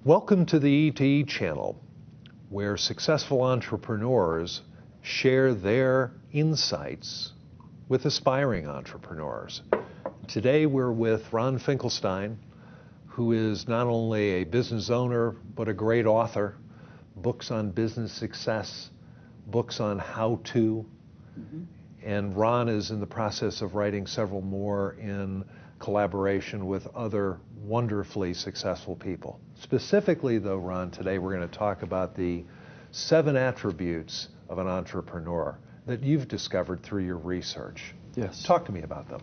Welcome to the ETE channel, where successful entrepreneurs share their insights with aspiring entrepreneurs. Today we're with Ron Finklestein, who is not only a business owner, but a great author, books on business success, books on how-to, and Ron is in the process of writing several more in collaboration with other wonderfully successful people. Specifically though, Ron, today we're going to talk about the 7 attributes of an entrepreneur that you've discovered through your research. Yes. Talk to me about them.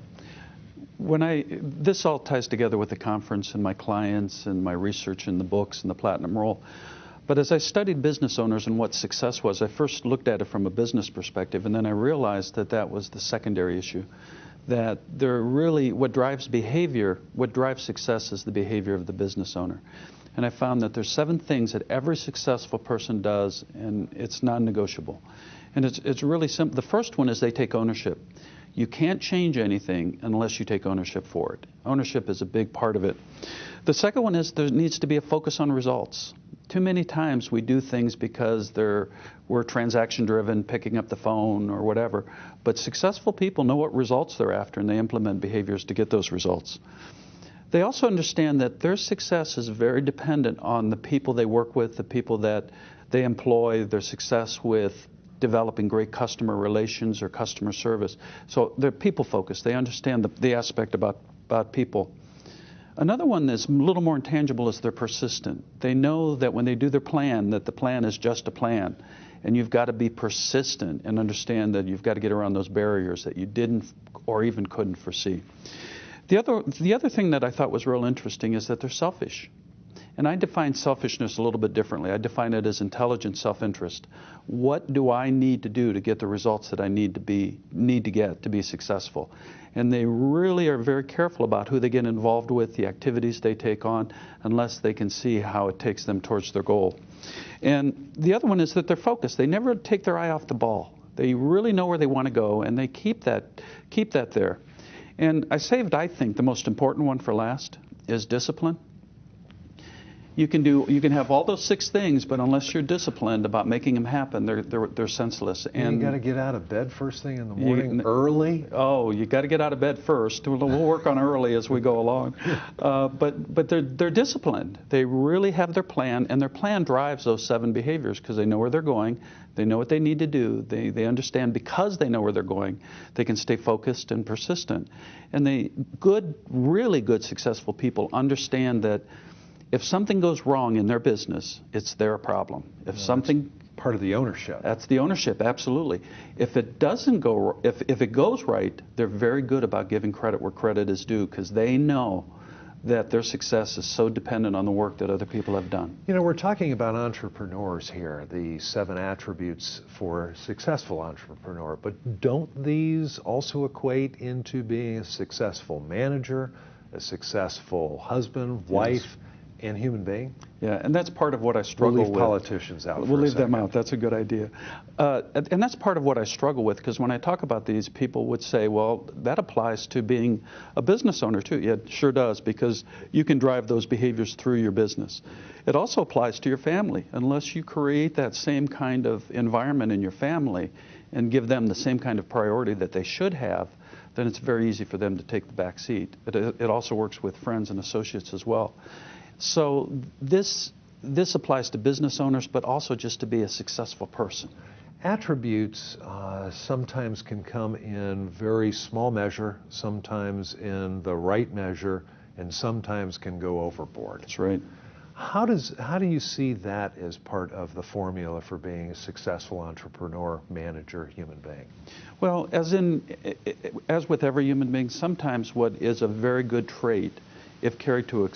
This all ties together with the conference and my clients and my research in the books and the Platinum Rule. But as I studied business owners and what success was, I first looked at it from a business perspective, and then I realized that that was the secondary issue. That what drives behavior, what drives success is the behavior of the business owner. And I found that there's 7 things that every successful person does, and it's non-negotiable. And it's really simple. The first one is they take ownership. You can't change anything unless you take ownership for it. Ownership is a big part of it. The second one is there needs to be a focus on results. Too many times we do things because we're transaction driven, picking up the phone or whatever. But successful people know what results they're after, and they implement behaviors to get those results. They also understand that their success is very dependent on the people they work with, the people that they employ, their success with developing great customer relations or customer service. So they're people focused. They understand the aspect about people. Another one that's a little more intangible is they're persistent. They know that when they do their plan, that the plan is just a plan. And you've got to be persistent and understand that you've got to get around those barriers that you didn't or even couldn't foresee. The other thing that I thought was real interesting is that they're selfish. And I define selfishness a little bit differently. I define it as intelligent self-interest. What do I need to do to get the results that I need to get to be successful? And they really are very careful about who they get involved with, the activities they take on, unless they can see how it takes them towards their goal. And the other one is that they're focused. They never take their eye off the ball. They really know where they want to go, and they keep that there. And I think, the most important one for last is discipline. You can have all those 6 things, but unless you're disciplined about making them happen, they're senseless. And you got to get out of bed first thing in the morning, early. Oh, you got to get out of bed first. We'll work on early as we go along. But they're disciplined. They really have their plan, and their plan drives those 7 behaviors because they know where they're going. They know what they need to do. They understand because they know where they're going, they can stay focused and persistent. And really good, successful people understand that if something goes wrong in their business, it's their problem. If something part of the ownership. That's the ownership, absolutely. If it doesn't go, if it goes right, they're very good about giving credit where credit is due because they know that their success is so dependent on the work that other people have done. You know, we're talking about entrepreneurs here, the 7 attributes for a successful entrepreneur, but don't these also equate into being a successful manager, a successful husband, wife, Yes. and human being? Yeah, and that's part of what I struggle with. We'll leave politicians out. We'll leave them out. That's a good idea. And that's part of what I struggle with, because when I talk about these, people would say, well, that applies to being a business owner too. Yeah, it sure does, because you can drive those behaviors through your business. It also applies to your family. Unless you create that same kind of environment in your family and give them the same kind of priority that they should have, then it's very easy for them to take the back seat. It also works with friends and associates as well. So this applies to business owners, but also just to be a successful person. Attributes sometimes can come in very small measure, sometimes in the right measure, and sometimes can go overboard. That's right. How do you see that as part of the formula for being a successful entrepreneur, manager, human being? Well, as with every human being, sometimes what is a very good trait, if carried to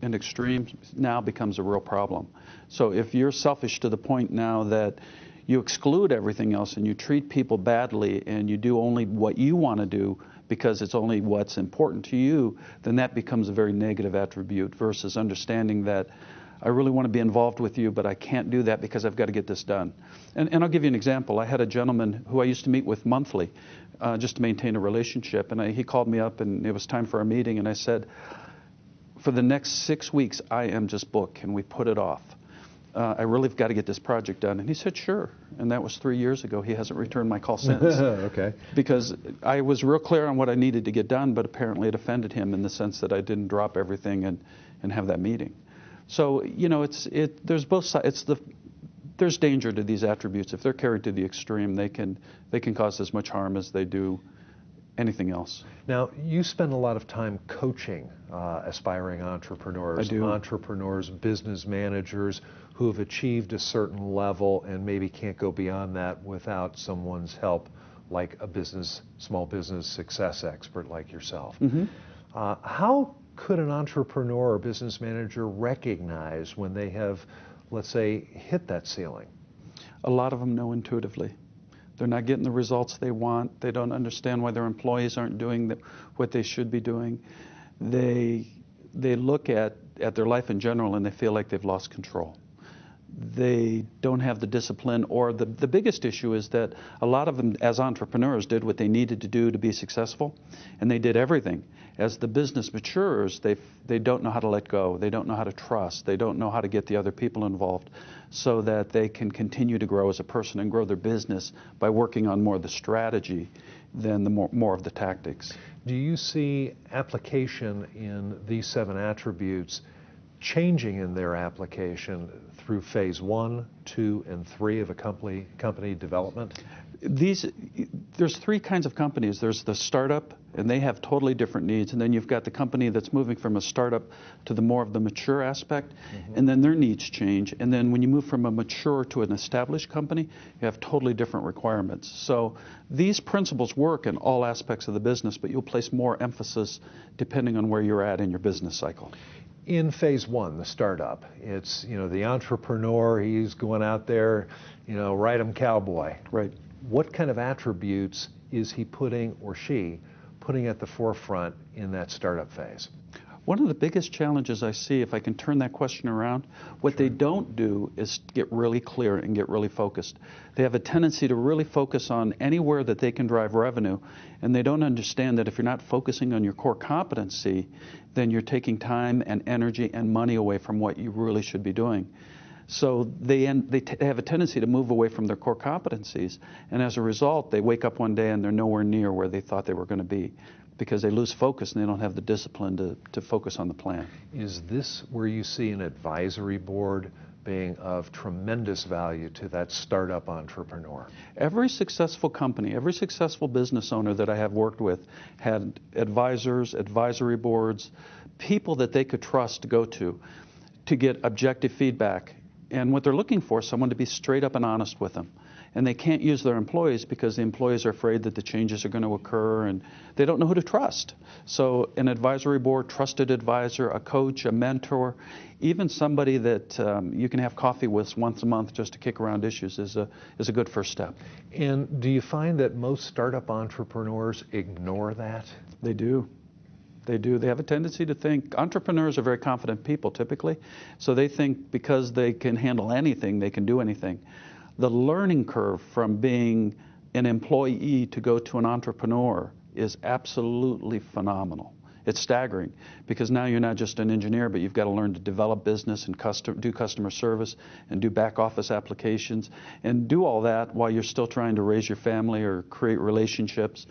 an extreme, now becomes a real problem. So if you're selfish to the point now that you exclude everything else and you treat people badly and you do only what you want to do because it's only what's important to you, then that becomes a very negative attribute versus understanding that I really want to be involved with you, but I can't do that because I've got to get this done. And I'll give you an example. I had a gentleman who I used to meet with monthly just to maintain a relationship, and he called me up and it was time for a meeting, and I said, for the next 6 weeks, I am just booked. Can we put it off? I really have got to get this project done. And he said, sure. And that was 3 years ago. He hasn't returned my call since. Okay. Because I was real clear on what I needed to get done, but apparently it offended him in the sense that I didn't drop everything and have that meeting. So, you know, there's both sides. There's danger to these attributes. If they're carried to the extreme, they can cause as much harm as they do anything else. Now, you spend a lot of time coaching aspiring entrepreneurs, I do. Entrepreneurs, business managers who have achieved a certain level and maybe can't go beyond that without someone's help, like a small business success expert like yourself. Mm-hmm. How could an entrepreneur or business manager recognize when they have, let's say, hit that ceiling? A lot of them know intuitively. They're not getting the results they want. They don't understand why their employees aren't doing what they should be doing. They look at their life in general and they feel like they've lost control. They don't have the discipline, or the biggest issue is that a lot of them as entrepreneurs did what they needed to do to be successful, and they did everything. As the business matures, they don't know how to let go. They don't know how to trust. They don't know how to get the other people involved so that they can continue to grow as a person and grow their business by working on more of the strategy than the more of the tactics. Do you see application in these 7 attributes changing in their application through phase 1, 2, and 3 of a company development? There's 3 kinds of companies. There's the startup, and they have totally different needs. And then you've got the company that's moving from a startup to the more of the mature aspect, and then their needs change. And then when you move from a mature to an established company, you have totally different requirements. So these principles work in all aspects of the business, but you'll place more emphasis depending on where you're at in your business cycle. In phase 1, the startup, it's, you know, the entrepreneur, he's going out there, you know, ride 'em cowboy. Right. What kind of attributes is he putting, or she, putting at the forefront in that startup phase? One of the biggest challenges I see, if I can turn that question around, what they don't do is get really clear and get really focused. They have a tendency to really focus on anywhere that they can drive revenue, and they don't understand that if you're not focusing on your core competency, then you're taking time and energy and money away from what you really should be doing. So they have a tendency to move away from their core competencies, and as a result, they wake up one day and they're nowhere near where they thought they were going to be, because they lose focus and they don't have the discipline to focus on the plan. Is this where you see an advisory board being of tremendous value to that startup entrepreneur? Every successful company, every successful business owner that I have worked with had advisors, advisory boards, people that they could trust to go to get objective feedback. And what they're looking for is someone to be straight up and honest with them. And they can't use their employees because the employees are afraid that the changes are going to occur and they don't know who to trust. So an advisory board, trusted advisor, a coach, a mentor, even somebody that you can have coffee with once a month just to kick around issues is a good first step. And do you find that most startup entrepreneurs ignore that? They do. They do. They have a tendency to think, entrepreneurs are very confident people typically, so they think because they can handle anything, they can do anything. The learning curve from being an employee to go to an entrepreneur is absolutely phenomenal. It's staggering because now you're not just an engineer, but you've got to learn to develop business and do customer service and do back office applications and do all that while you're still trying to raise your family or create relationships.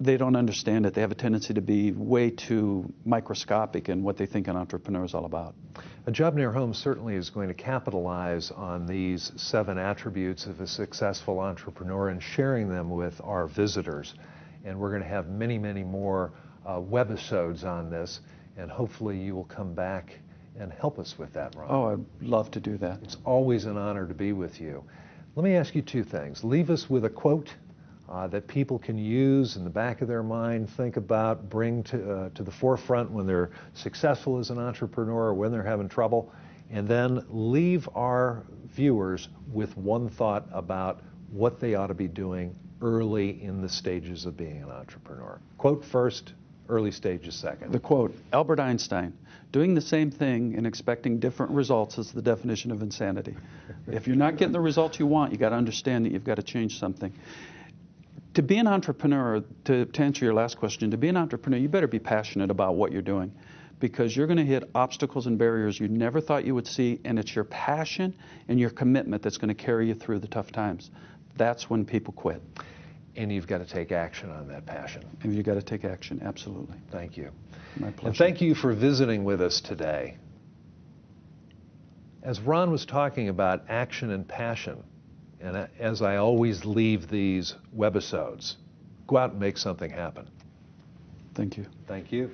They don't understand it. They have a tendency to be way too microscopic in what they think an entrepreneur is all about. A Job Near Home certainly is going to capitalize on these 7 attributes of a successful entrepreneur and sharing them with our visitors. And we're going to have many, many more webisodes on this, and hopefully you will come back and help us with that, Ron. Oh, I'd love to do that. It's always an honor to be with you. Let me ask you 2 things. Leave us with a quote that people can use in the back of their mind, think about, bring to the forefront when they're successful as an entrepreneur or when they're having trouble, and then leave our viewers with one thought about what they ought to be doing early in the stages of being an entrepreneur. Quote first, early stages second. The quote, Albert Einstein, doing the same thing and expecting different results is the definition of insanity. If you're not getting the results you want, you got to understand that you've got to change something. To be an entrepreneur, to answer your last question, to be an entrepreneur, you better be passionate about what you're doing, because you're going to hit obstacles and barriers you never thought you would see, and it's your passion and your commitment that's going to carry you through the tough times. That's when people quit. And you've got to take action on that passion. And you've got to take action, absolutely. Thank you. My pleasure. And thank you for visiting with us today. As Ron was talking about action and passion, and as I always leave these webisodes, go out and make something happen. Thank you. Thank you.